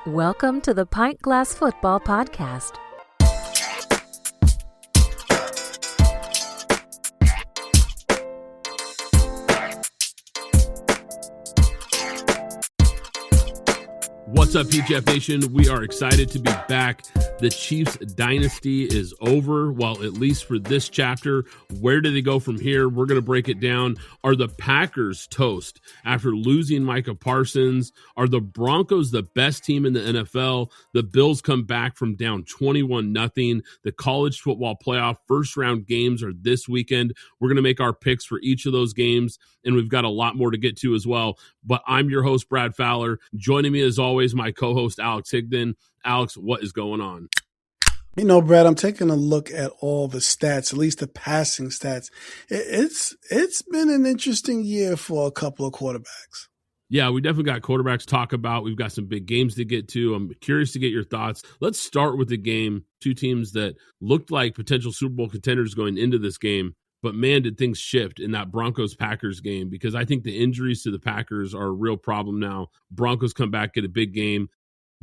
Welcome to the Pint Glass Football Podcast. What's up, PGF Nation? We are excited to be back. The Chiefs dynasty is over, well, at least for this chapter. Where do they go from here? We're going to break it down. Are the Packers toast after losing Micah Parsons? Are the Broncos the best team in the NFL? The Bills come back from down 21-0. The college football playoff first-round games are this weekend. We're going to make our picks for each of those games, and we've got a lot more to get to as well. But I'm your host, Brad Fowler. Joining me, as always, my co-host, Alex Higdon. Alex, what is going on? You know, Brad, I'm taking a look at all the stats, at least the passing stats. It's been an interesting year for a couple of quarterbacks. Yeah, we definitely got quarterbacks to talk about. We've got some big games to get to. I'm curious to get your thoughts. Let's start with the game. Two teams that looked like potential Super Bowl contenders going into this game. But, man, did things shift in that Broncos-Packers game, because I think the injuries to the Packers are a real problem now. Broncos come back, get a big game.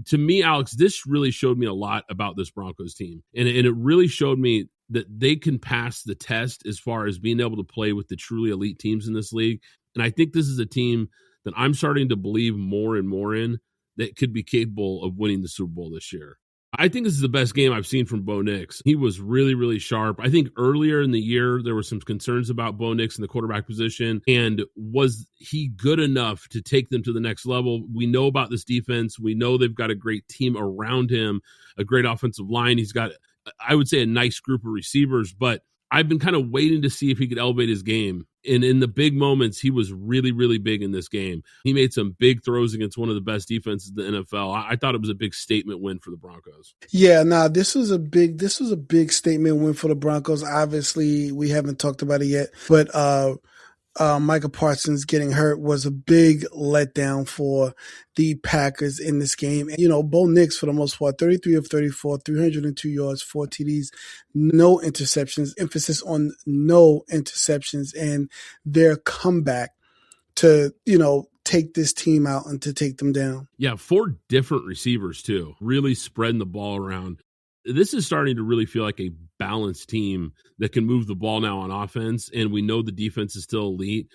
To me, Alex, this really showed me a lot about this Broncos team. And it really showed me that they can pass the test as far as being able to play with the truly elite teams in this league. And I think this is a team that I'm starting to believe more and more in that could be capable of winning the Super Bowl this year. I think this is the best game I've seen from Bo Nix. He was really, really sharp. I think earlier in the year, there were some concerns about Bo Nix in the quarterback position. And was he good enough to take them to the next level? We know about this defense. We know they've got a great team around him, a great offensive line. He's got, I would say, a nice group of receivers. But I've been kind of waiting to see if he could elevate his game. And in the big moments, he was really, really big in this game. He made some big throws against one of the best defenses in the NFL. I thought it was a big statement win for the Broncos. Yeah, this was a big statement win for the Broncos. Obviously, we haven't talked about it yet, but Micah Parsons getting hurt was a big letdown for the Packers in this game. And, you know, Bo Nix, for the most part, 33 of 34, 302 yards, 4 TDs, no interceptions, emphasis on no interceptions, and their comeback to, you know, take this team out and to take them down. Yeah, 4 different receivers, too, really spreading the ball around. This is starting to really feel like a balanced team that can move the ball now on offense, and we know the defense is still elite.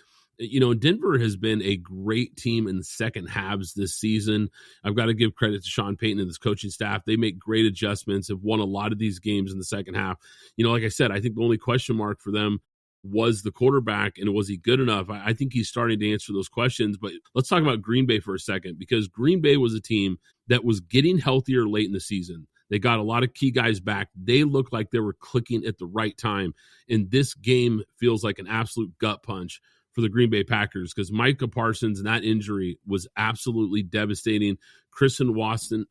You know, Denver has been a great team in the second halves this season. I've got to give credit to Sean Payton and his coaching staff. They make great adjustments, have won a lot of these games in the second half. You know, like I said, I think the only question mark for them was the quarterback, and was he good enough? I think he's starting to answer those questions. But let's talk about Green Bay for a second, because Green Bay was a team that was getting healthier late in the season. They got a lot of key guys back. They looked like they were clicking at the right time. And this game feels like an absolute gut punch for the Green Bay Packers, because Micah Parsons and that injury was absolutely devastating. Christian Watson,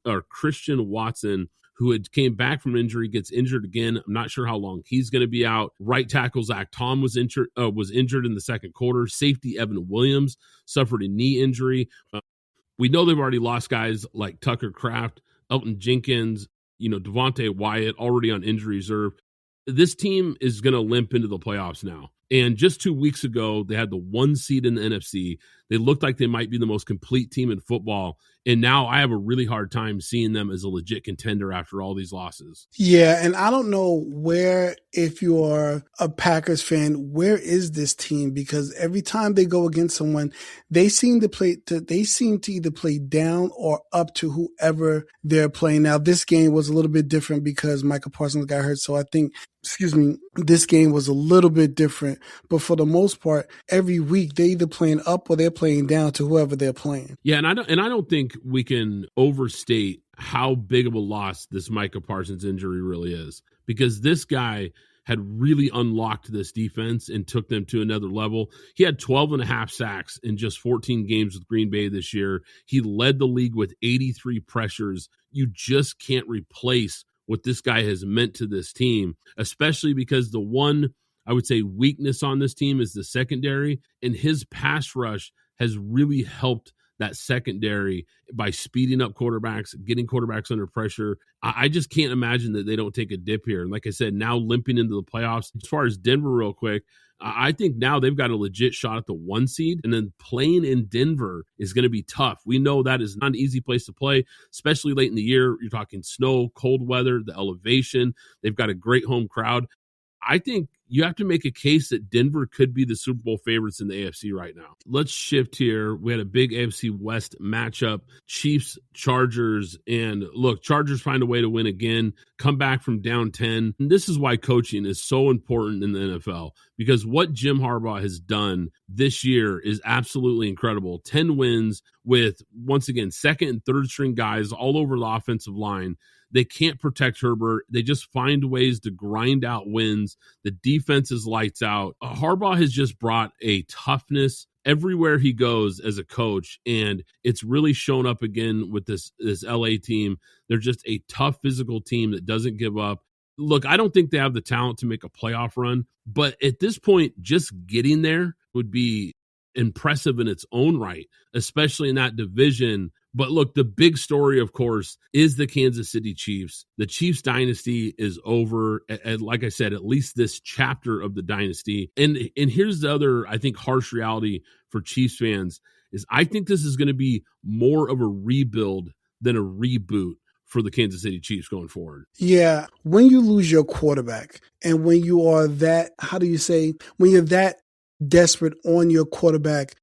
who had came back from injury, gets injured again. I'm not sure how long he's going to be out. Right tackle Zach Tom was injured in the second quarter. Safety Evan Williams suffered a knee injury. We know they've already lost guys like Tucker Kraft, Elton Jenkins, you know, Devontae Wyatt already on injury reserve. This team is going to limp into the playoffs now. And just 2 weeks ago, they had the 1 seed in the NFC. They looked like they might be the most complete team in football. And now I have a really hard time seeing them as a legit contender after all these losses. Yeah, and I don't know where, if you are a Packers fan, where is this team? Because every time they go against someone, they seem to either play down or up to whoever they're playing. Now, this game was a little bit different because Micah Parsons got hurt, so I think this game was a little bit different. But for the most part, every week they're either playing up or they're playing down to whoever they're playing. Yeah, and I don't think we can overstate how big of a loss this Micah Parsons injury really is, because this guy had really unlocked this defense and took them to another level. He had 12 and a half sacks in just 14 games with Green Bay this year. He led the league with 83 pressures. You just can't replace what this guy has meant to this team, especially because the one, I would say, weakness on this team is the secondary, and his pass rush has really helped that secondary by speeding up quarterbacks, getting quarterbacks under pressure. I just can't imagine that they don't take a dip here. And like I said, now limping into the playoffs. As far as Denver real quick, I think now they've got a legit shot at the 1 seed, and then playing in Denver is going to be tough. We know that is not an easy place to play, especially late in the year. You're talking snow, cold weather, the elevation. They've got a great home crowd. I think you have to make a case that Denver could be the Super Bowl favorites in the AFC right now. Let's shift here. We had a big AFC West matchup, Chiefs, Chargers, and look, Chargers find a way to win again, come back from down 10. And this is why coaching is so important in the NFL, because what Jim Harbaugh has done this year is absolutely incredible. 10 wins with, once again, second and third string guys all over the offensive line. They can't protect Herbert. They just find ways to grind out wins. The defense is lights out. Harbaugh has just brought a toughness everywhere he goes as a coach, and it's really shown up again with this LA team. They're just a tough physical team that doesn't give up. Look, I don't think they have the talent to make a playoff run, but at this point, just getting there would be impressive in its own right, especially in that division. But look, the big story, of course, is the Kansas City Chiefs. The Chiefs dynasty is over. And like I said, at least this chapter of the dynasty. And here's the other, I think, harsh reality for Chiefs fans is I think this is going to be more of a rebuild than a reboot for the Kansas City Chiefs going forward. Yeah. When you lose your quarterback and when you are that, when you're that desperate on your quarterback,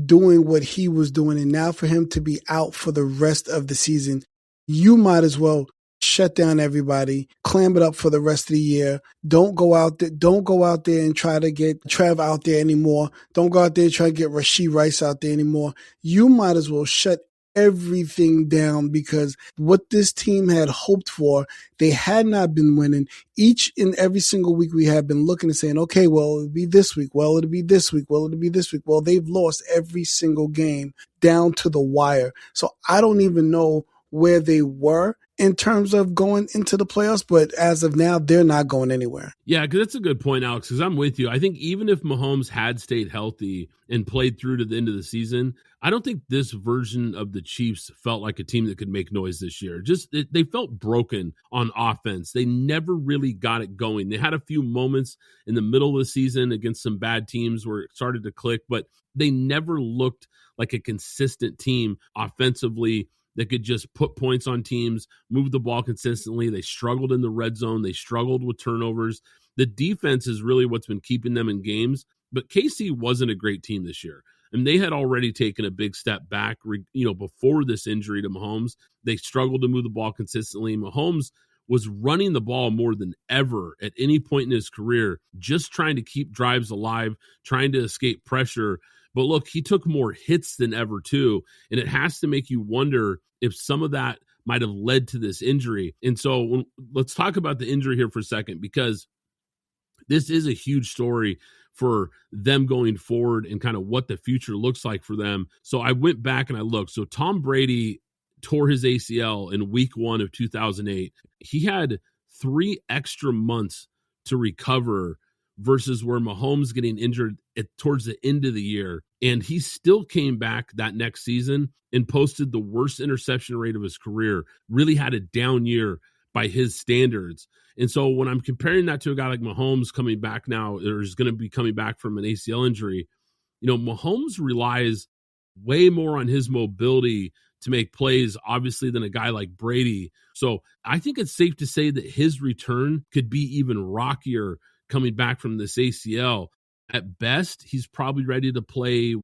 doing what he was doing, and now for him to be out for the rest of the season, you might as well shut down everybody, clam it up for the rest of the year. Don't go out there and try to get Trev out there anymore. Don't go out there and try to get Rashee Rice out there anymore. You might as well shut everything down, because what this team had hoped for, they had not been winning. Each and every single week we have been looking and saying, okay, well, it'll be this week. Well, it'll be this week. Well, it'll be this week. Well, they've lost every single game down to the wire. So I don't even know where they were in terms of going into the playoffs, but as of now, they're not going anywhere. Yeah, because that's a good point, Alex, because I'm with you. I think even if Mahomes had stayed healthy and played through to the end of the season, I don't think this version of the Chiefs felt like a team that could make noise this year. They felt broken on offense. They never really got it going. They had a few moments in the middle of the season against some bad teams where it started to click, but they never looked like a consistent team offensively that could just put points on teams, move the ball consistently. They struggled in the red zone. They struggled with turnovers. The defense is really what's been keeping them in games. But KC wasn't a great team this year. And they had already taken a big step back, before this injury to Mahomes. They struggled to move the ball consistently. Mahomes was running the ball more than ever at any point in his career, just trying to keep drives alive, trying to escape pressure. But look, he took more hits than ever too. And it has to make you wonder if some of that might have led to this injury. And so let's talk about the injury here for a second, because this is a huge story for them going forward and kind of what the future looks like for them. So I went back and I looked. So Tom Brady tore his ACL in week 1 of 2008. He had 3 extra months to recover versus where Mahomes getting injured towards the end of the year. And he still came back that next season and posted the worst interception rate of his career, really had a down year by his standards. And so when I'm comparing that to a guy like Mahomes coming back now, or is going to be coming back from an ACL injury, Mahomes relies way more on his mobility to make plays, obviously, than a guy like Brady. So I think it's safe to say that his return could be even rockier coming back from this ACL. At best, he's probably ready to play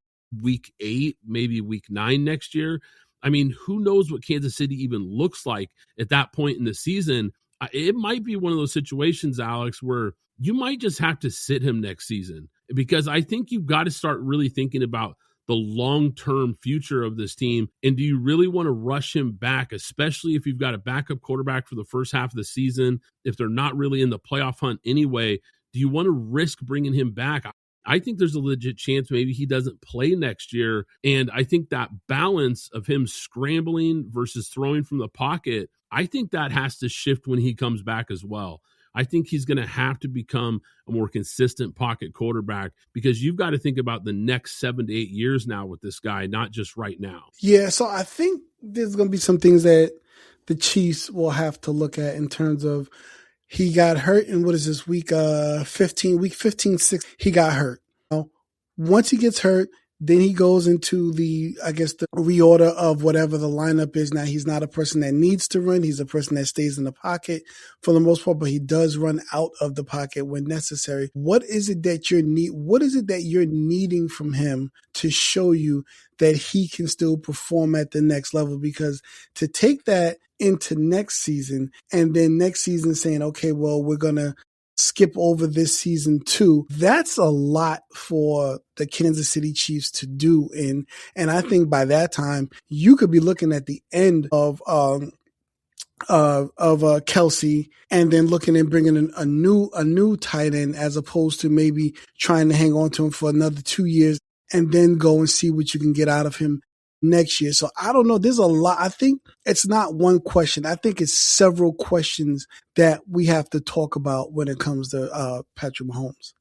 week 8, maybe week 9 next year. I mean, who knows what Kansas City even looks like at that point in the season. It might be one of those situations, Alex, where you might just have to sit him next season, because I think you've got to start really thinking about the long-term future of this team. And do you really want to rush him back, especially if you've got a backup quarterback for the first half of the season? If they're not really in the playoff hunt anyway, do you want to risk bringing him back? I think there's a legit chance maybe he doesn't play next year. And I think that balance of him scrambling versus throwing from the pocket, I think that has to shift when he comes back as well. I think he's going to have to become a more consistent pocket quarterback because you've got to think about the next 7 to 8 years now with this guy, not just right now. Yeah, so I think there's going to be some things that the Chiefs will have to look at in terms of he got hurt in, what is this, week 15, 6, he got hurt. Once he gets hurt, then he goes into the reorder of whatever the lineup is. Now, he's not a person that needs to run. He's a person that stays in the pocket for the most part, but he does run out of the pocket when necessary. What is it that you're needing from him to show you that he can still perform at the next level? Because to take that into next season and then next season saying, okay, well, we're going to skip over this season too, that's a lot for the Kansas City Chiefs to do. And I think by that time, you could be looking at the end of Kelsey and then looking and bringing in a new tight end as opposed to maybe trying to hang on to him for another 2 years and then go and see what you can get out of him next year. So I don't know. There's a lot. I think it's not one question. I think it's several questions that we have to talk about when it comes to Patrick Mahomes.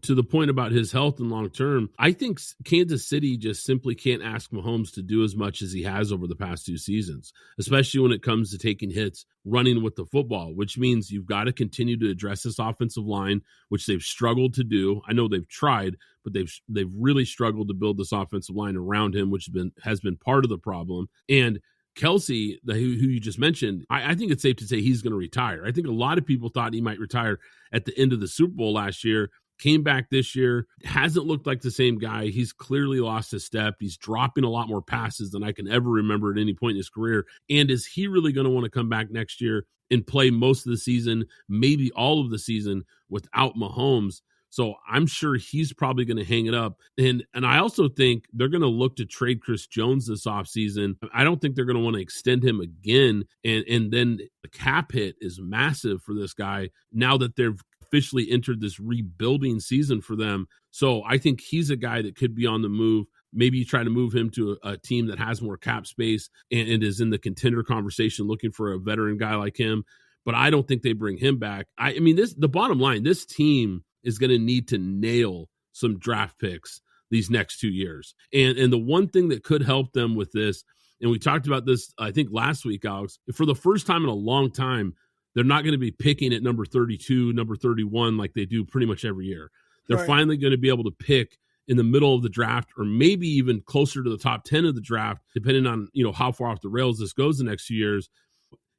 To the point about his health and long term, I think Kansas City just simply can't ask Mahomes to do as much as he has over the past 2 seasons, especially when it comes to taking hits, running with the football, which means you've got to continue to address this offensive line, which they've struggled to do. I know they've tried, but they've really struggled to build this offensive line around him, which has been part of the problem. And Kelsey, who you just mentioned, I think it's safe to say he's going to retire. I think a lot of people thought he might retire at the end of the Super Bowl last year. Came back this year, hasn't looked like the same guy. He's clearly lost his step. He's dropping a lot more passes than I can ever remember at any point in his career. And is he really going to want to come back next year and play most of the season, maybe all of the season without Mahomes? So I'm sure he's probably going to hang it up. And I also think they're going to look to trade Chris Jones this offseason. I don't think they're going to want to extend him again. And then the cap hit is massive for this guy now that they've officially entered this rebuilding season for them. So I think he's a guy that could be on the move. Maybe you try to move him to a team that has more cap space and is in the contender conversation looking for a veteran guy like him. But I don't think they bring him back. I mean, the bottom line, this team is going to need to nail some draft picks these next 2 years. And the one thing that could help them with this, and we talked about this, I think last week, Alex, for the first time in a long time, they're not going to be picking at number 32, number 31 like they do pretty much every year. They're finally going to be able to pick in the middle of the draft or maybe even closer to the top 10 of the draft, depending on, how far off the rails this goes the next few years.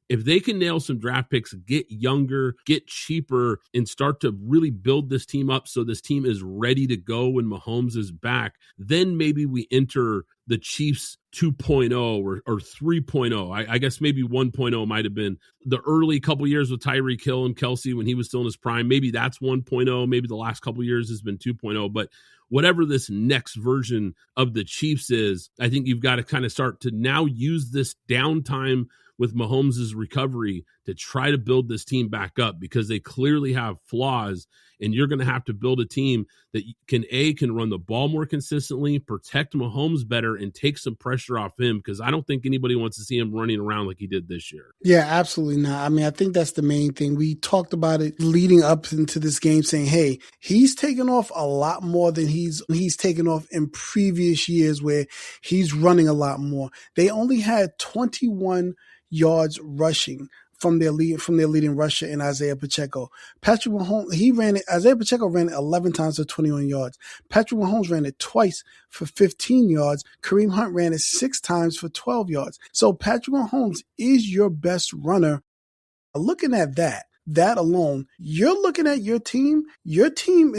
If they can nail some draft picks, get younger, get cheaper, and start to really build this team up so this team is ready to go when Mahomes is back, then maybe we enter the Chiefs 2.0 or 3.0. I guess maybe 1.0 might have been the early couple years with Tyreek Hill and Kelsey when he was still in his prime. Maybe that's 1.0. Maybe the last couple years has been 2.0. But whatever this next version of the Chiefs is, I think you've got to kind of start to now use this downtime with Mahomes' recovery to try to build this team back up because they clearly have flaws, and you're going to have to build a team that can run the ball more consistently, protect Mahomes better, and take some pressure off him because I don't think anybody wants to see him running around like he did this year. Yeah, absolutely not. I mean, I think that's the main thing. We talked about it leading up into this game saying, hey, he's taken off a lot more than he's taken off in previous years where he's running a lot more. They only had 21 yards rushing from their leading rusher in Isaiah Pacheco. Patrick Mahomes, Isaiah Pacheco ran it 11 times for 21 yards. Patrick Mahomes ran it twice for 15 yards. Kareem Hunt ran it 6 times for 12 yards. So Patrick Mahomes is your best runner. Looking at that alone, you're looking at your team. Your team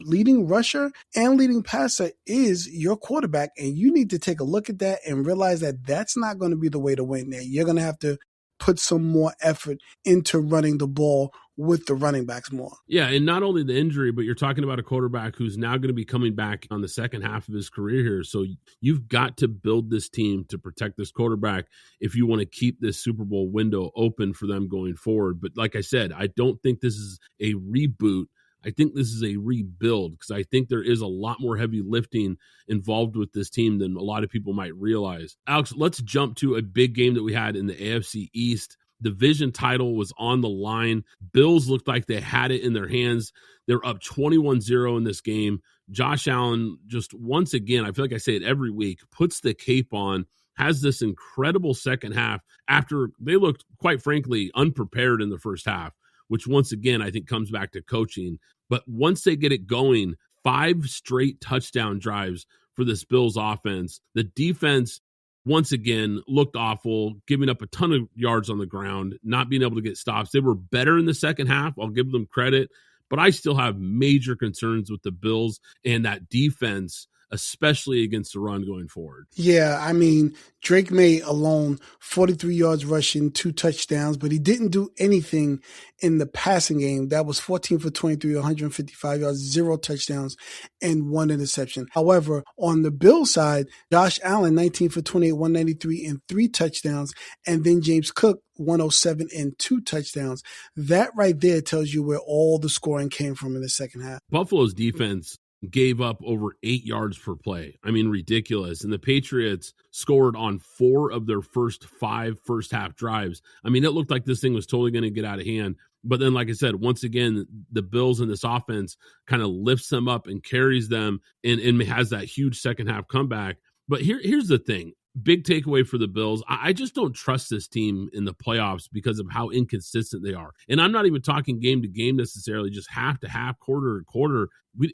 leading rusher and leading passer is your quarterback, and you need to take a look at that and realize that that's not going to be the way to win there. You're going to have to put some more effort into running the ball with the running backs more. Yeah, and not only the injury, but you're talking about a quarterback who's now going to be coming back on the second half of his career here. So you've got to build this team to protect this quarterback if you want to keep this Super Bowl window open for them going forward. But like I said, I don't think this is a reboot. I think this is a rebuild because I think there is a lot more heavy lifting involved with this team than a lot of people might realize. Alex, let's jump to a big game that we had in the AFC East. Division title was on the line. Bills looked like they had it in their hands. They were up 21-0 in this game. Josh Allen just once again, I feel like I say it every week, puts the cape on, has this incredible second half after they looked, quite frankly, unprepared in the first half, which once again, I think comes back to coaching. But once they get it going, 5 straight touchdown drives for this Bills offense. The defense, once again, looked awful, giving up a ton of yards on the ground, not being able to get stops. They were better in the second half. I'll give them credit. But I still have major concerns with the Bills and that defense, especially against the run going forward. Yeah, I mean, Drake May alone, 43 yards rushing, 2 touchdowns, but he didn't do anything in the passing game. That was 14 for 23, 155 yards, 0 touchdowns, and 1 interception. However, on the Bills side, Josh Allen, 19 for 28, 193, and 3 touchdowns, and then James Cook, 107 and 2 touchdowns. That right there tells you where all the scoring came from in the second half. Buffalo's defense gave up over 8 yards per play. I mean, ridiculous. And the Patriots scored on 4 of their first 5 first half drives. I mean, it looked like this thing was totally going to get out of hand. But then, like I said, once again, the Bills in this offense kind of lifts them up and carries them and has that huge second half comeback. But here's the thing. Big takeaway for the Bills. I just don't trust this team in the playoffs because of how inconsistent they are. And I'm not even talking game to game necessarily, just half to half, quarter to quarter.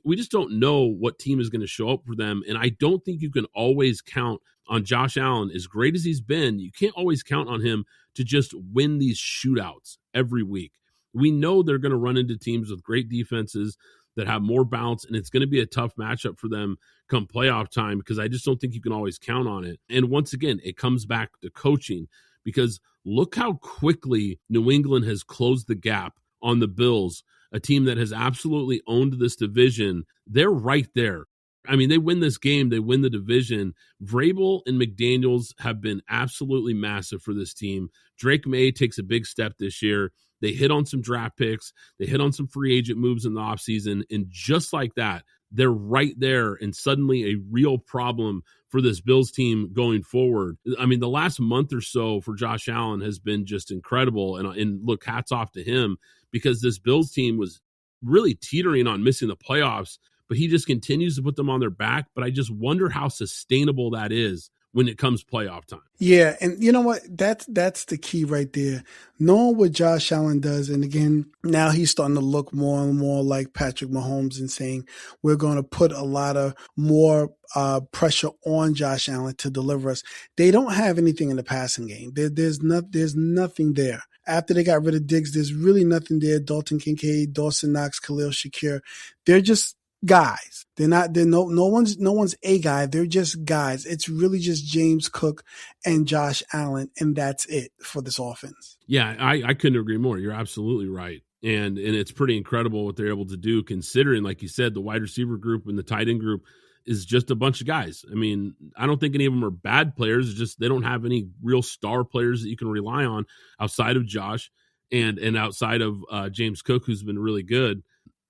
We just don't know what team is going to show up for them. And I don't think you can always count on Josh Allen. As great as he's been, you can't always count on him to just win these shootouts every week. We know they're going to run into teams with great defenses that have more bounce, and it's going to be a tough matchup for them come playoff time because I just don't think you can always count on it. And once again, it comes back to coaching because look how quickly New England has closed the gap on the Bills, a team that has absolutely owned this division. They're right there. I mean, they win this game, they win the division. Vrabel and McDaniels have been absolutely massive for this team. Drake May takes a big step this year. They hit on some draft picks. They hit on some free agent moves in the offseason. And just like that, they're right there and suddenly a real problem for this Bills team going forward. I mean, the last month or so for Josh Allen has been just incredible. And look, hats off to him because this Bills team was really teetering on missing the playoffs, but he just continues to put them on their back. But I just wonder how sustainable that is when it comes playoff time. Yeah, and you know what? That's the key right there. Knowing what Josh Allen does, and again, now he's starting to look more and more like Patrick Mahomes and saying we're going to put a lot of more pressure on Josh Allen to deliver us. They don't have anything in the passing game. There's nothing there. After they got rid of Diggs, there's really nothing there. Dalton Kincaid, Dawson Knox, Khalil Shakir. They're just guys. No one's a guy. They're just guys. It's really just James Cook and Josh Allen, and that's it for this offense. Yeah, I couldn't agree more. You're absolutely right. And it's pretty incredible what they're able to do considering, like you said, the wide receiver group and the tight end group is just a bunch of guys. I mean, I don't think any of them are bad players. It's just they don't have any real star players that you can rely on outside of Josh and outside of James Cook, who's been really good.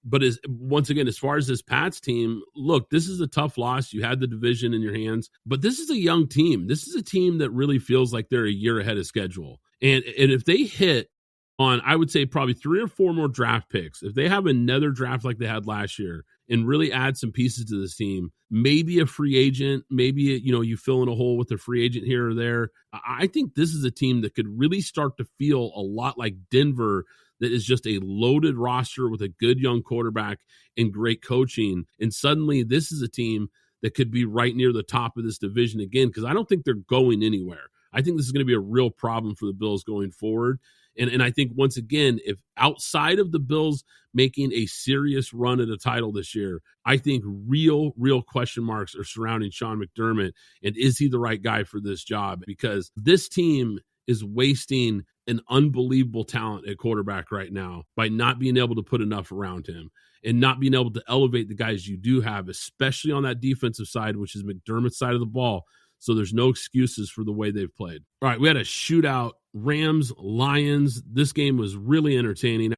But once again, as far as this Pats team, look, this is a tough loss. You had the division in your hands, but this is a young team. This is a team that really feels like they're a year ahead of schedule. And if they hit on, I would say probably 3 or 4 more draft picks, if they have another draft like they had last year and really add some pieces to this team, maybe a free agent, maybe, you fill in a hole with a free agent here or there. I think this is a team that could really start to feel a lot like Denver, that is just a loaded roster with a good young quarterback and great coaching. And suddenly this is a team that could be right near the top of this division again, because I don't think they're going anywhere. I think this is going to be a real problem for the Bills going forward. And I think, once again, if outside of the Bills making a serious run at a title this year, I think real question marks are surrounding Sean McDermott. And is he the right guy for this job? Because this team is wasting an unbelievable talent at quarterback right now by not being able to put enough around him and not being able to elevate the guys you do have, especially on that defensive side, which is McDermott's side of the ball. So there's no excuses for the way they've played. All right, we had a shootout. Rams, Lions. This game was really entertaining.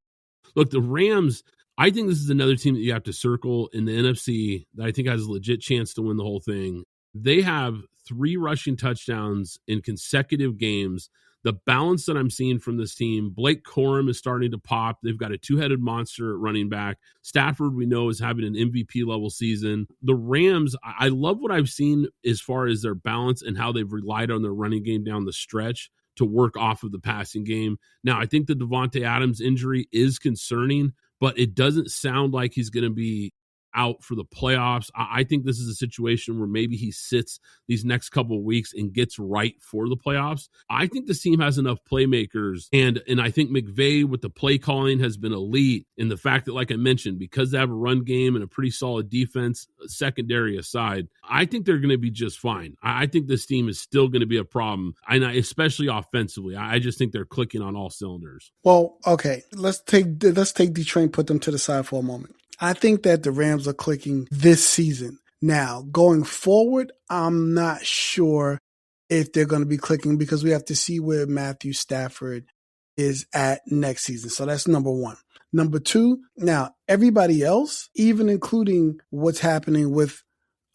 Look, the Rams, I think this is another team that you have to circle in the NFC that I think has a legit chance to win the whole thing. They have 3 rushing touchdowns in consecutive games. The balance that I'm seeing from this team, Blake Corum is starting to pop. They've got a 2-headed monster at running back. Stafford, we know, is having an MVP level season. The Rams, I love what I've seen as far as their balance and how they've relied on their running game down the stretch to work off of the passing game. Now, I think the Davante Adams injury is concerning, but it doesn't sound like he's going to be out for the playoffs. I think this is a situation where maybe he sits these next couple of weeks and gets right for the playoffs. I think this team has enough playmakers, and I think McVay with the play calling has been elite, and the fact that, like I mentioned, because they have a run game and a pretty solid defense, secondary aside, I think they're going to be just fine. I think this team is still going to be a problem, and especially offensively. I just think they're clicking on all cylinders. Well, okay, let's take Detroit and put them to the side for a moment. I think that the Rams are clicking this season. Now, going forward, I'm not sure if they're going to be clicking because we have to see where Matthew Stafford is at next season. So that's number one. Number two, now, everybody else, even including what's happening with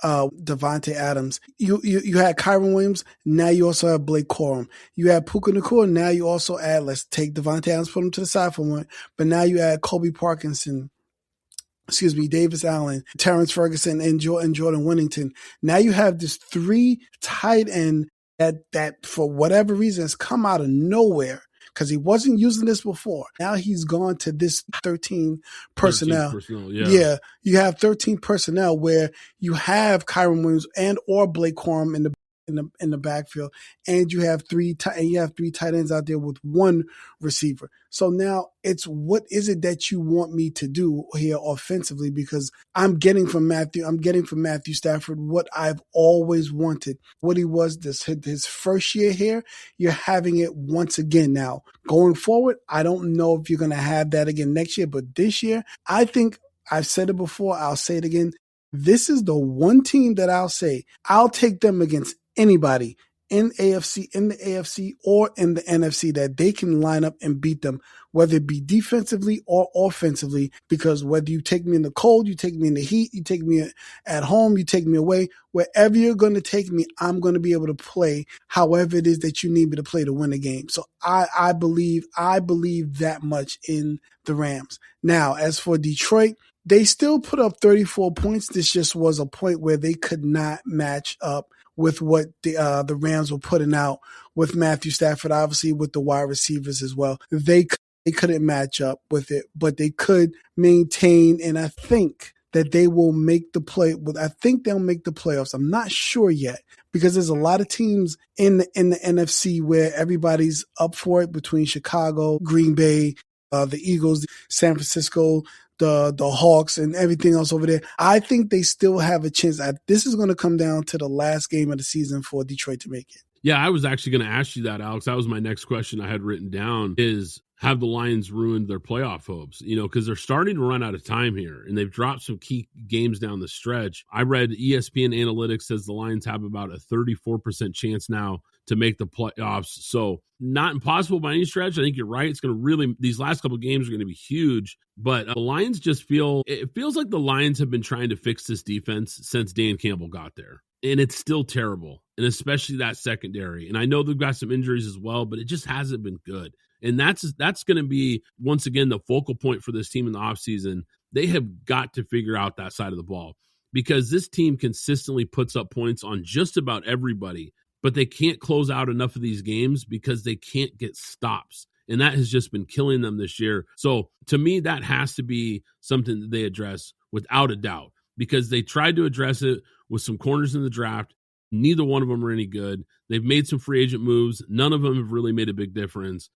Davante Adams, you had Kyron Williams, now you also have Blake Corum. You had Puka Nacua, now you also add, let's take Davante Adams, put him to the side for a moment, but now you add Kobe Parkinson, Davis Allen, Terrence Ferguson, and Jordan Winnington. Now you have this 3 tight end that for whatever reason has come out of nowhere because he wasn't using this before. Now he's gone to this 13 personnel. Yeah, you have 13 personnel where you have Kyron Williams and or Blake Corum in the backfield, and you have 3 tight ends out there with 1 receiver. So now it's what is it that you want me to do here offensively? Because I'm getting from Matthew Stafford what I've always wanted. What he was his first year here, you're having it once again now. Going forward, I don't know if you're going to have that again next year, but this year, I think I've said it before, I'll say it again. This is the one team that I'll say I'll take them against anybody in the AFC or in the NFC that they can line up and beat them, whether it be defensively or offensively, because whether you take me in the cold, you take me in the heat, you take me at home, you take me away, wherever you're going to take me, I'm going to be able to play however it is that you need me to play to win the game. So I believe that much in the Rams. Now, as for Detroit, they still put up 34 points. This just was a point where they could not match up with what the Rams were putting out with Matthew Stafford, obviously with the wide receivers as well. They couldn't match up with it, but they could maintain, and I think that they will make the play. I think they'll make the playoffs. I'm not sure yet because there's a lot of teams in the NFC where everybody's up for it between Chicago, Green Bay, the Eagles, San Francisco, the Hawks, and everything else over there. I think they still have a chance. This is going to come down to the last game of the season for Detroit to make it. Yeah, I was actually going to ask you that, Alex. That was my next question I had written down is, have the Lions ruined their playoff hopes? Because they're starting to run out of time here, and they've dropped some key games down the stretch. I read ESPN Analytics says the Lions have about a 34% chance now to make the playoffs. So not impossible by any stretch. I think you're right. It's going to really, these last couple of games are going to be huge, but the Lions it feels like the Lions have been trying to fix this defense since Dan Campbell got there. And it's still terrible, and especially that secondary. And I know they've got some injuries as well, but it just hasn't been good. And that's going to be, once again, the focal point for this team in the offseason. They have got to figure out that side of the ball because this team consistently puts up points on just about everybody, but they can't close out enough of these games because they can't get stops. And that has just been killing them this year. So to me, that has to be something that they address without a doubt, because they tried to address it with some corners in the draft. Neither one of them are any good. They've made some free agent moves. None of them have really made a big difference.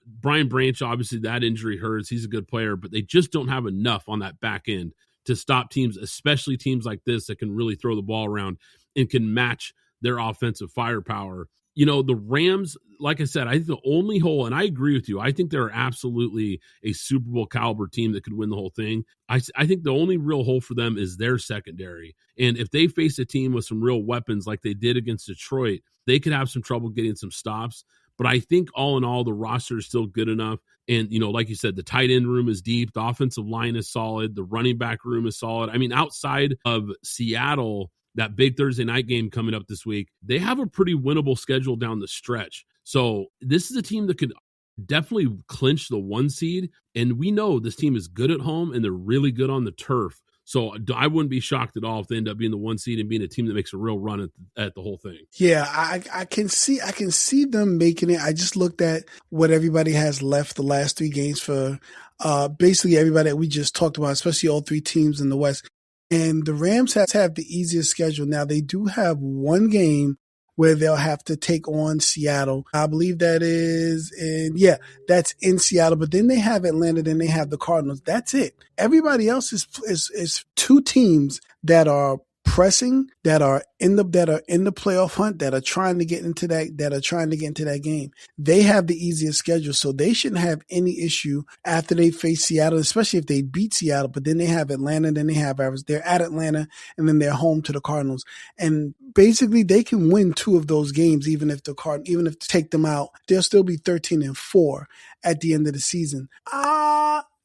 Brian Branch, obviously that injury hurts. He's a good player, but they just don't have enough on that back end to stop teams, especially teams like this that can really throw the ball around and can match their offensive firepower. The Rams, like I said, I think the only hole, and I agree with you, I think they're absolutely a Super Bowl caliber team that could win the whole thing. I think the only real hole for them is their secondary. And if they face a team with some real weapons like they did against Detroit, they could have some trouble getting some stops. But I think all in all, the roster is still good enough. And, like you said, the tight end room is deep. The offensive line is solid. The running back room is solid. I mean, outside of Seattle, that big Thursday night game coming up this week. They have a pretty winnable schedule down the stretch. So this is a team that could definitely clinch the 1 seed. And we know this team is good at home and they're really good on the turf. So I wouldn't be shocked at all if they end up being the 1 seed and being a team that makes a real run at the whole thing. Yeah, I can see them making it. I just looked at what everybody has left the last 3 games for basically everybody that we just talked about, especially all 3 teams in the West. And the Rams have the easiest schedule. Now they do have 1 game where they'll have to take on Seattle. I believe that is that's in Seattle. But then they have Atlanta, then they have the Cardinals. That's it. Everybody else is 2 teams that are pressing, that are in the playoff hunt, that are trying to get into that game. They have the easiest schedule, so they shouldn't have any issue after they face Seattle, especially if they beat Seattle. But then they have Atlanta, then they have Arizona. They're at Atlanta, and then they're home to the Cardinals. And basically, they can win 2 of those games, even if to take them out, they'll still be 13-4 at the end of the season.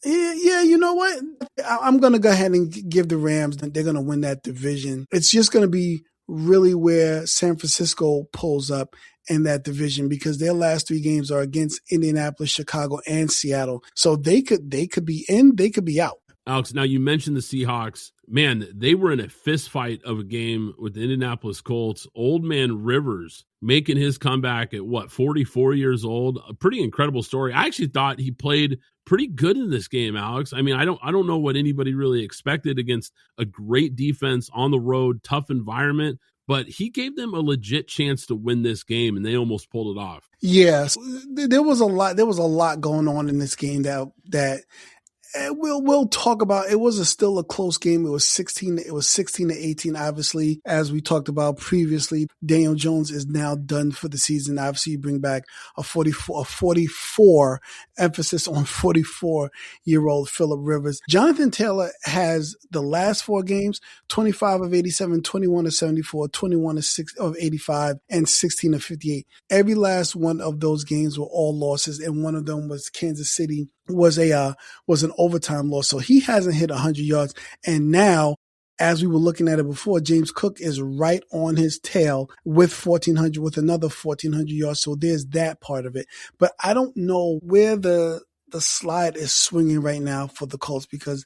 Yeah, you know what? I'm going to go ahead and give the Rams that they're going to win that division. It's just going to be really where San Francisco pulls up in that division because their last 3 games are against Indianapolis, Chicago, and Seattle. So they could be in, they could be out. Alex, now you mentioned the Seahawks. Man, they were in a fist fight of a game with the Indianapolis Colts. Old man Rivers making his comeback at 44 years old. A pretty incredible story. I actually thought he played pretty good in this game, Alex. I mean, I don't know what anybody really expected against a great defense on the road, tough environment, but he gave them a legit chance to win this game, and they almost pulled it off. Yes, there was a lot going on in this game that we'll talk about. It was still a close game. It was 16-18. Obviously, as we talked about previously, Daniel Jones is now done for the season. Obviously, you bring back a 44 emphasis on 44-year-old Phillip Rivers. Jonathan Taylor has the last 4 games, 25 of 87, 21 of 74, 21 of 85, and 16 of 58. Every last one of those games were all losses, and one of them was Kansas City was an overtime loss. So he hasn't hit 100 yards. And now, as we were looking at it before, James Cook is right on his tail with another 1,400 yards. So there's that part of it. But I don't know where the slide is swinging right now for the Colts because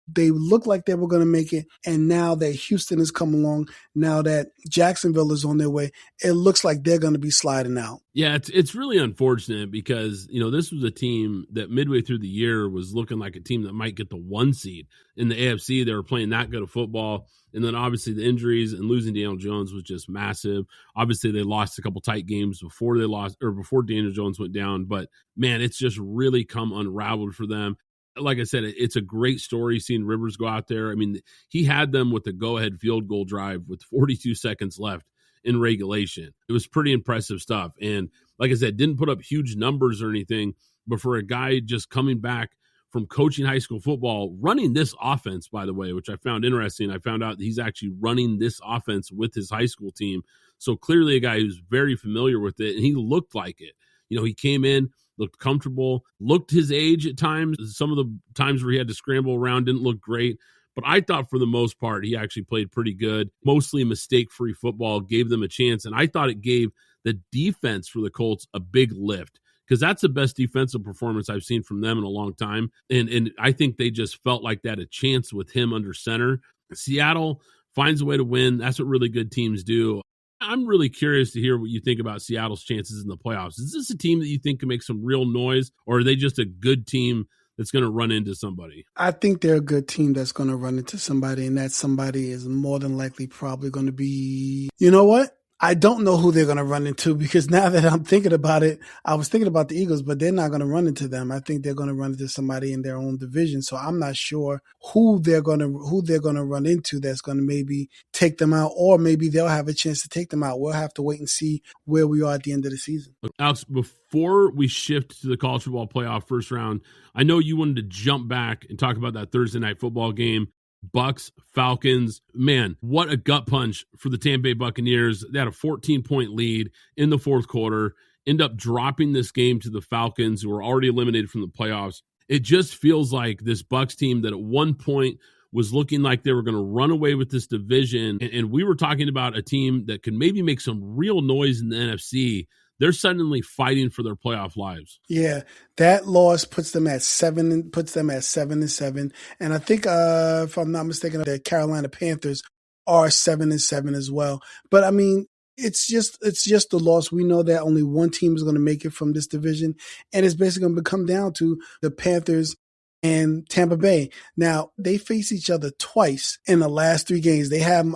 they looked like they were going to make it. And now that Houston has come along, now that Jacksonville is on their way, it looks like they're going to be sliding out. Yeah, it's really unfortunate because, this was a team that midway through the year was looking like a team that might get the 1 seed in the AFC. They were playing that good of football. And then obviously the injuries and losing Daniel Jones was just massive. Obviously they lost a couple tight games before Daniel Jones went down. But man, it's just really come unraveled for them. Like I said, it's a great story seeing Rivers go out there. I mean, he had them with the go-ahead field goal drive with 42 seconds left in regulation. It was pretty impressive stuff. And like I said, didn't put up huge numbers or anything, but for a guy just coming back from coaching high school football, running this offense, by the way, which I found interesting. I found out that he's actually running this offense with his high school team. So clearly a guy who's very familiar with it, and he looked like it. He came in, looked comfortable, looked his age at times. Some of the times where he had to scramble around didn't look great. But I thought for the most part, he actually played pretty good. Mostly mistake-free football, gave them a chance. And I thought it gave the defense for the Colts a big lift because that's the best defensive performance I've seen from them in a long time. And I think they just felt like they had a chance with him under center. Seattle finds a way to win. That's what really good teams do. I'm really curious to hear what you think about Seattle's chances in the playoffs. Is this a team that you think can make some real noise, or are they just a good team that's going to run into somebody? I think they're a good team that's going to run into somebody, and that somebody is more than likely probably going to be, you know what? I don't know who they're going to run into because now that I'm thinking about it, I was thinking about the Eagles, but they're not going to run into them. I think they're going to run into somebody in their own division. So I'm not sure who they're going to run into that's going to maybe take them out, or maybe they'll have a chance to take them out. We'll have to wait and see where we are at the end of the season. Alex, before we shift to the college football playoff first round, I know you wanted to jump back and talk about that Thursday night football game. Bucks, Falcons, man, what a gut punch for the Tampa Bay Buccaneers. They had a 14-point lead in the fourth quarter, end up dropping this game to the Falcons, who were already eliminated from the playoffs. It just feels like this Bucks team that at one point was looking like they were going to run away with this division. And we were talking about a team that could maybe make some real noise in the NFC. They're suddenly fighting for their playoff lives. Yeah, that loss puts them at 7-7. And I think, if I'm not mistaken, the Carolina Panthers are 7-7 as well. But I mean, it's just the loss. We know that only one team is going to make it from this division, and it's basically going to come down to the Panthers and Tampa Bay. Now, they face each other twice in the last 3 games. They have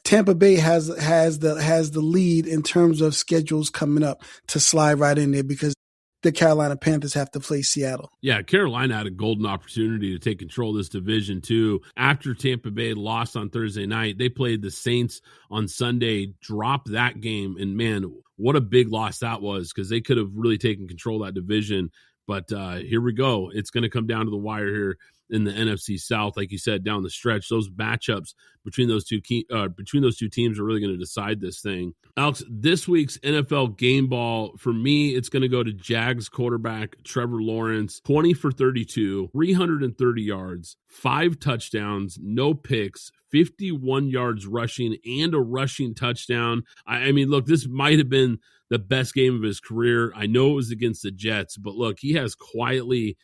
Tampa Bay has the lead in terms of schedules coming up to slide right in there because the Carolina Panthers have to play Seattle. Yeah, Carolina had a golden opportunity to take control of this division too. After Tampa Bay lost on Thursday night, they played the Saints on Sunday, dropped that game, and man, what a big loss that was because they could have really taken control of that division. But here we go. It's going to come down to the wire here in the NFC South, like you said, down the stretch. Those matchups between those two teams are really going to decide this thing. Alex, this week's NFL game ball, for me, it's going to go to Jags quarterback Trevor Lawrence, 20 for 32, 330 yards, 5 touchdowns, no picks, 51 yards rushing, and a rushing touchdown. I mean, look, this might have been the best game of his career. I know it was against the Jets, but look, he has quietly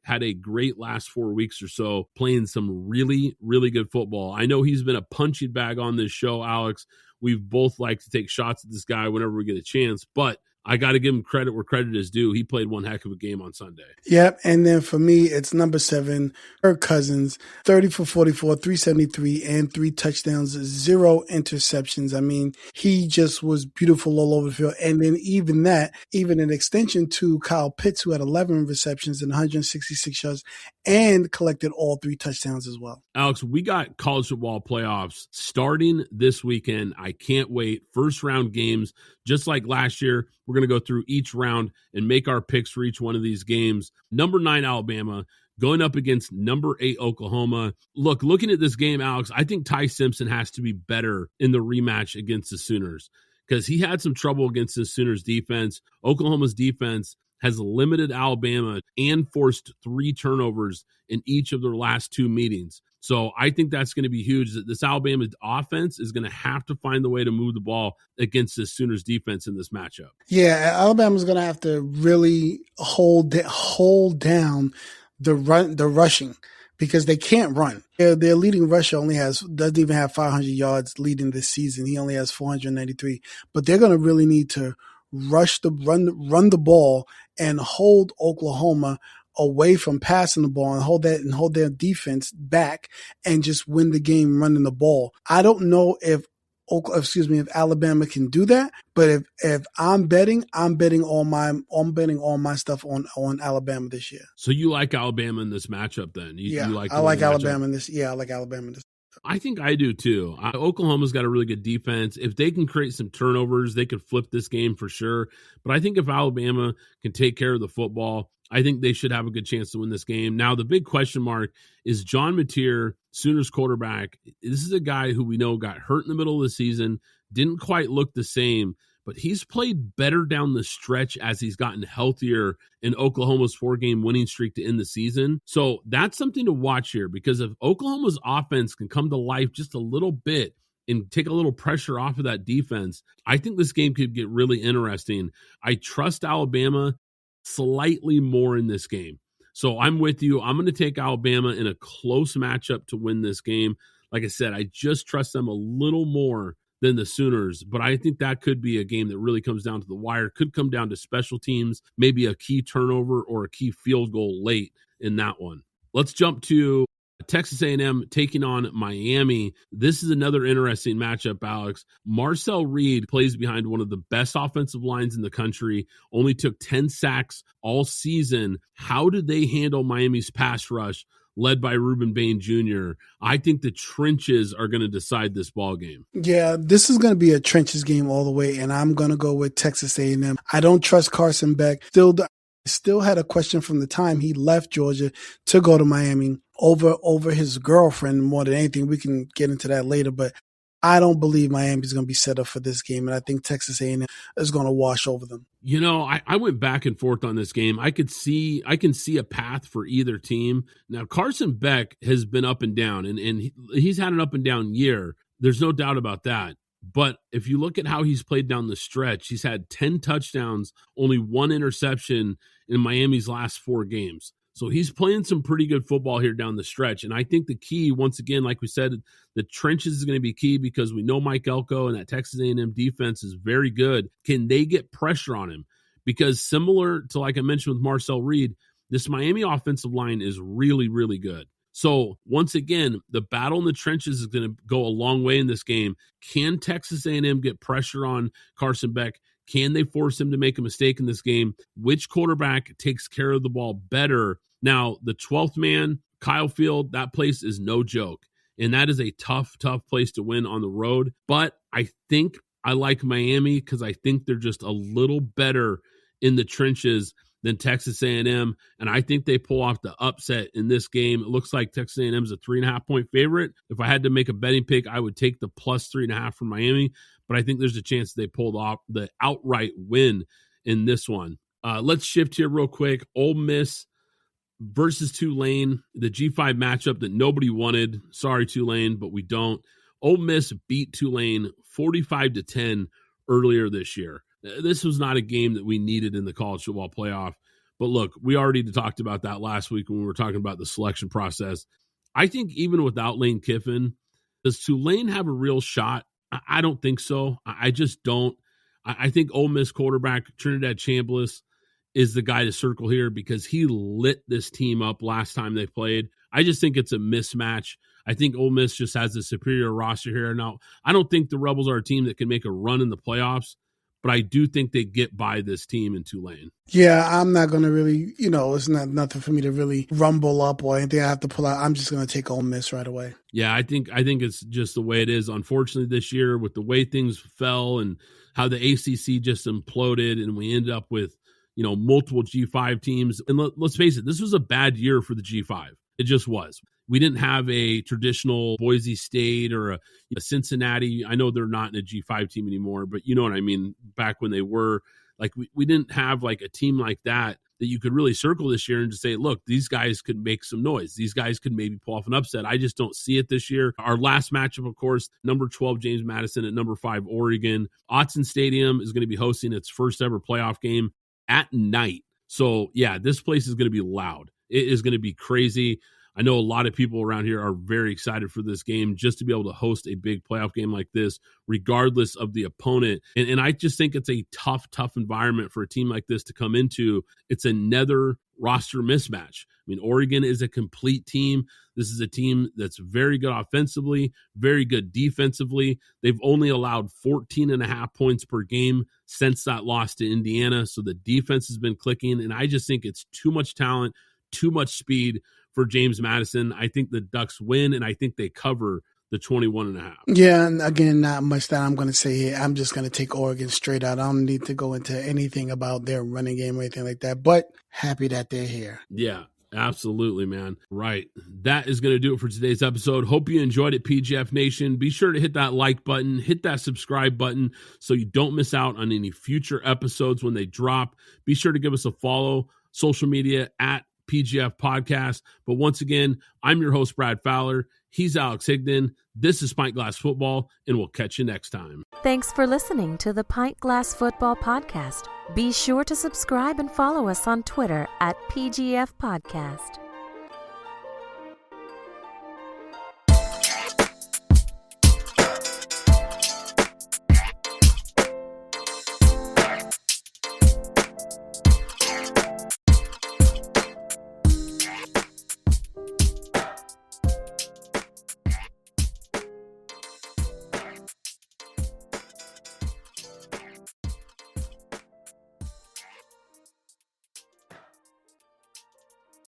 had a great last 4 weeks or so playing some really, really good football. I know he's been a punching bag on this show, Alex. We've both liked to take shots at this guy whenever we get a chance, but I got to give him credit where credit is due. He played one heck of a game on Sunday. Yep, and then for me, it's number 7, Kirk Cousins, 30 for 44, 373, and 3 touchdowns, 0 interceptions. I mean, he just was beautiful all over the field. And then even an extension to Kyle Pitts, who had 11 receptions and 166 yards, and collected all 3 touchdowns as well. Alex, we got college football playoffs starting this weekend. I can't wait. First round games, just like last year. We're going to go through each round and make our picks for each one of these games. Number 9, Alabama, going up against number 8, Oklahoma. Looking at this game, Alex, I think Ty Simpson has to be better in the rematch against the Sooners because he had some trouble against the Sooners defense. Oklahoma's defense has limited Alabama and forced 3 turnovers in each of their last 2 meetings. So I think that's going to be huge. This Alabama offense is going to have to find the way to move the ball against the Sooners defense in this matchup. Yeah, Alabama's going to have to really hold down the rushing because they can't run. Their leading rusher doesn't even have 500 yards leading this season. He only has 493. But they're going to really need to run the ball and hold Oklahoma away from passing the ball and hold their defense back and just win the game running the ball. I don't know if Alabama can do that, but if I'm betting all my stuff on Alabama this year. So you like Alabama in this matchup then? I like Alabama in this. Yeah, I like Alabama in this. I think I do too. Oklahoma's got a really good defense. If they can create some turnovers, they could flip this game for sure. But I think if Alabama can take care of the football, I think they should have a good chance to win this game. Now, the big question mark is John Mateer, Sooners quarterback. This is a guy who we know got hurt in the middle of the season, didn't quite look the same, but he's played better down the stretch as he's gotten healthier in Oklahoma's 4-game winning streak to end the season. So that's something to watch here because if Oklahoma's offense can come to life just a little bit and take a little pressure off of that defense, I think this game could get really interesting. I trust Alabama slightly more in this game. So I'm with you. I'm going to take Alabama in a close matchup to win this game. Like I said, I just trust them a little more than the Sooners, but I think that could be a game that really comes down to the wire, could come down to special teams, maybe a key turnover or a key field goal late in that one. Let's jump to Texas A&M taking on Miami. This is another interesting matchup, Alex. Marcel Reed plays behind one of the best offensive lines in the country, only took 10 sacks all season. How did they handle Miami's pass rush led by Reuben Bain Jr.? I think the trenches are going to decide this ball game. Yeah, this is going to be a trenches game all the way, and I'm going to go with Texas A&M. I don't trust Carson Beck. Still had a question from the time he left Georgia to go to Miami over his girlfriend more than anything. We can get into that later, but I don't believe Miami's going to be set up for this game, and I think Texas A&M is going to wash over them. You know, I went back and forth on this game. I can see a path for either team. Now, Carson Beck has been up and down, and he's had an up and down year. There's no doubt about that. But if you look at how he's played down the stretch, he's had 10 touchdowns, only 1 interception in Miami's last 4 games. So he's playing some pretty good football here down the stretch. And I think the key, once again, like we said, the trenches is going to be key because we know Mike Elko and that Texas A&M defense is very good. Can they get pressure on him? Because similar to, like I mentioned with Marcel Reed, this Miami offensive line is really, really good. So once again, the battle in the trenches is going to go a long way in this game. Can Texas A&M get pressure on Carson Beck? Can they force him to make a mistake in this game? Which quarterback takes care of the ball better? Now, the 12th man, Kyle Field, that place is no joke. And that is a tough, tough place to win on the road. But I think I like Miami because I think they're just a little better in the trenches than Texas A&M. And I think they pull off the upset in this game. It looks like Texas A&M is a 3.5-point favorite. If I had to make a betting pick, I would take the plus 3.5 from Miami. But I think there's a chance they pulled off the outright win in this one. Let's shift here real quick. Ole Miss versus Tulane, the G5 matchup that nobody wanted. Sorry, Tulane, but we don't. Ole Miss beat Tulane 45-10 earlier this year. This was not a game that we needed in the college football playoff. But look, we already talked about that last week when we were talking about the selection process. I think even without Lane Kiffin, does Tulane have a real shot? I don't think so. I just don't. I think Ole Miss quarterback Trinidad Chambliss is the guy to circle here because he lit this team up last time they played. I just think it's a mismatch. I think Ole Miss just has a superior roster here. Now, I don't think the Rebels are a team that can make a run in the playoffs, but I do think they get by this team in Tulane. Yeah, I'm not going to really, it's not nothing for me to really rumble up or anything I have to pull out. I'm just going to take Ole Miss right away. Yeah, I think it's just the way it is. Unfortunately, this year with the way things fell and how the ACC just imploded and we ended up with, multiple G5 teams. And let's face it, this was a bad year for the G5. It just was. We didn't have a traditional Boise State or a Cincinnati. I know they're not in a G5 team anymore, but you know what I mean? Back when they were, like, we didn't have like a team like that you could really circle this year and just say, look, these guys could make some noise. These guys could maybe pull off an upset. I just don't see it this year. Our last matchup, of course, number 12, James Madison at number 5, Oregon. Autzen Stadium is going to be hosting its first ever playoff game at night. So, yeah, this place is going to be loud. It is going to be crazy. I know a lot of people around here are very excited for this game just to be able to host a big playoff game like this, regardless of the opponent. And I just think it's a tough environment for a team like this to come into. It's another roster mismatch. I mean, Oregon is a complete team. This is a team that's very good offensively, very good defensively. They've only allowed 14.5 points per game since that loss to Indiana. So the defense has been clicking. And I just think it's too much talent, too much speed for James Madison. I think the Ducks win, and I think they cover the 21.5. Yeah, and again, not much that I'm going to say here. I'm just going to take Oregon straight out. I don't need to go into anything about their running game or anything like that, but happy that they're here. Yeah, absolutely, man. Right. That is going to do it for today's episode. Hope you enjoyed it, PGF Nation. Be sure to hit that like button, hit that subscribe button so you don't miss out on any future episodes when they drop. Be sure to give us a follow, social media at PGF Podcast. But once again, I'm your host, Brad Fowler. He's Alex Higdon. This is Pint Glass Football, and we'll catch you next time. Thanks for listening to the Pint Glass Football Podcast. Be sure to subscribe and follow us on Twitter at PGF Podcast.